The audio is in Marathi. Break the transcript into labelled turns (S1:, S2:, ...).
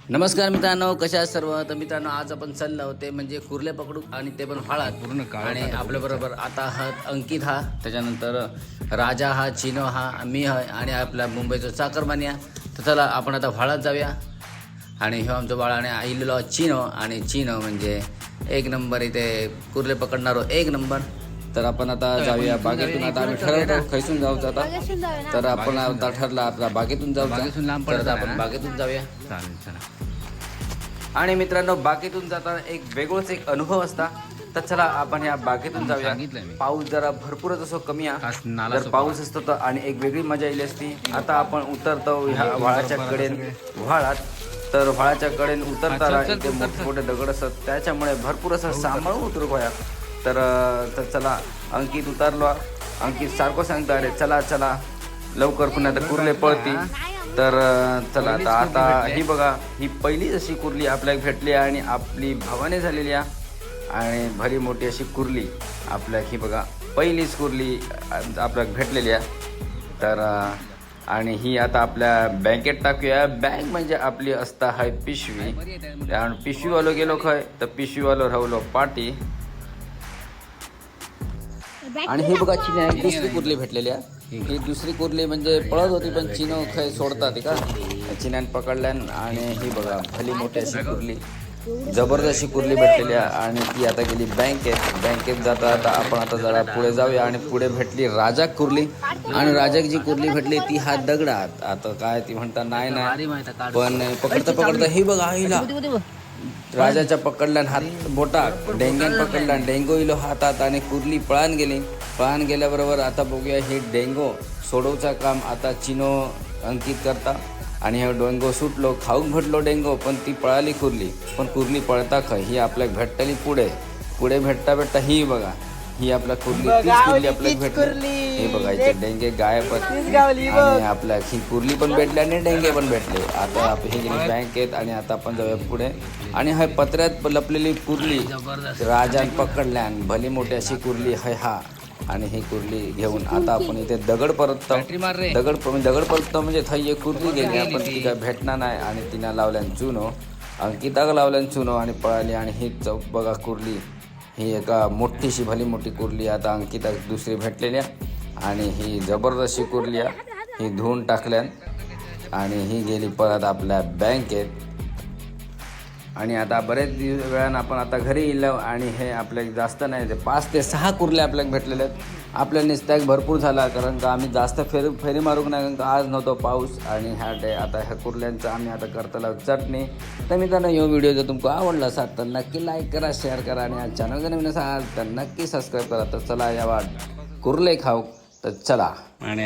S1: नमस्कार मित्रांनो, कशा आहात सर्व. तर मित्रांनो, आज आपण चाललो होते म्हणजे कुर्ले पकडू आणि ते पण फाळात पूर्ण काळ. आणि आपल्याबरोबर आता आहात अंकित हा, त्याच्यानंतर राजा हा, चिनो हा, मी आहे आणि आपल्या मुंबईचा चाकरमान्या. तर चला आपण आता फाळात जाऊया. आणि हे आमचं बाळाने आईलेलो चिनो, आणि चिनो म्हणजे एक नंबर इथे कुर्ले पकडणारो एक नंबर. तर आपण आता जाऊया बागेतून. आता आम्ही ठरवतो खैसून जाऊचं आता. तर आपण आता ठरला आपला बागेतून जाऊचं, तर आपण बागेतून जाऊया.
S2: चालेल चला.
S1: आणि मित्रांनो, बागेतून जाताना एक वेगळंच एक अनुभव असता. तर चला आपण या बागेतून जाऊया. पाऊस जरा भरपूरच असो कमी आहे, जर पाऊस असतो तर आणि एक वेगळी मजा येईल असती. आता आपण उतरतो ह्या व्हाळाच्या कडेन व्हाळात. तर व्हाळाच्या कडेन उतरताना इथे मोठे मोठे दगड असतात, त्याच्यामुळे भरपूर असं सांभाळून उतरू पाया. तर चला अंकित उतरलो. अंकित सारखं सांगतो, अरे चला चला लवकर, पुन्हा तर कुर्ले पळती. तर चला आता ही बघा, ही पहिलीच अशी कुर्ली आपल्याला भेटली आणि आपली भावाने झालेली आहे. आणि भरी मोठी अशी कुर्ली आपल्या ही बघा पहिलीच कुर्ली आपल्याला भेटलेली आहे. तर आणि ही आता आपल्या बँकेत टाकूया. बँक म्हणजे आपली असता हाय पिशवी. आणि पिशवीवालो गेलो खय तर पिशवीवालो राहलो पाटी. आणि हे बघा चिन्या दुसरी कुर्ली भेटलेली आहे. ही दुसरी कुर्ली म्हणजे पळत होती, पण चिनो खय सोडतात का चिन्यान पकडल्यान. आणि ही बघा भली मोठी अशी कुर्ली, जबरदस्त अशी कुर्ली भेटलेली आहे. आणि ती आता गेली बँकेत जाता आता आपण आता जरा पुढे जाऊया. आणि पुढे भेटली राजा कुर्ली. आणि राजा जी कुर्ली भेटली ती हा दगडात. आता काय ती म्हणता नाही पण पकडता ही बघा आईला राजाच्या पकडल्यान हात बोटा डेंग्यान पकडल्यान डेंगो इलो हातात. आणि कुर्ली पळान गेल्याबरोबर आता बघूया हे डेंगो सोडवचं काम आता चिनो अंकित करता. आणि हे डेंगो सुटलो, खाऊक भेटलो डेंगो, पण ती पळाली कुर्ली. पण कुर्ली पळता खय ही आपल्याला भेटली पुढे भेटता ही बघा, ही आपल्या कुर्ली तीच कुर्ली आपल्याला भेटली. हे बघा इथे डेंगे गायब आणि आपल्या ही कुर्ली पण भेटली आणि डेंगे पण भेटले. आता हे गेली बँकेत. आणि आता आपण जाऊया पुढे. आणि हा पत्र्यात लपलेली कुर्ली राजान पकडल्यान भली मोठी अशी कुर्ली है हा. आणि ही कुर्ली घेऊन आता आपण इथे दगड परततो म्हणजे थई एक कुर्ली गेली, आपण ती काय भेटणार नाही. आणि तिनं लावल्यान चुनो, अंकिताक लावल्यान चुनो आणि पळाली. आणि ही चौक बघा कुर्ली, ही एका मोठीशी भली मोठी कुर्ली आता अंकिता दुसरी भेटलेली आहे. आणि ही जबरदस्ती कुर्ली आहे, ही धुवून टाकल्यान. आणि ही गेली परत आपल्या बँकेत. आणि आता बरेच वेळानं आपण आता घरी येलो. आणि हे आपल्याला जास्त नाही, 5 ते 6 कुर्ल्या आपल्याला भेटलेल्या आहेत. आपल्या निस्त्याग भरपूर झाला, कारण का आम्ही जास्त फेरी मारूक नाही, कारण का आज नव्हतो पाऊस. आणि आता ह्या कुर्ल्यांचं आम्ही आता करतलो चटणी. तर मित्रांनो, हा व्हिडिओ जर तुमको आवडला असाल तर नक्की लाईक करा, शेअर करा. आणि आज चॅनल जर नवीन असाल तर नक्की सबस्क्राईब करा. तर चला या वाट कुर्ले खाऊ. तर चला.
S2: आणि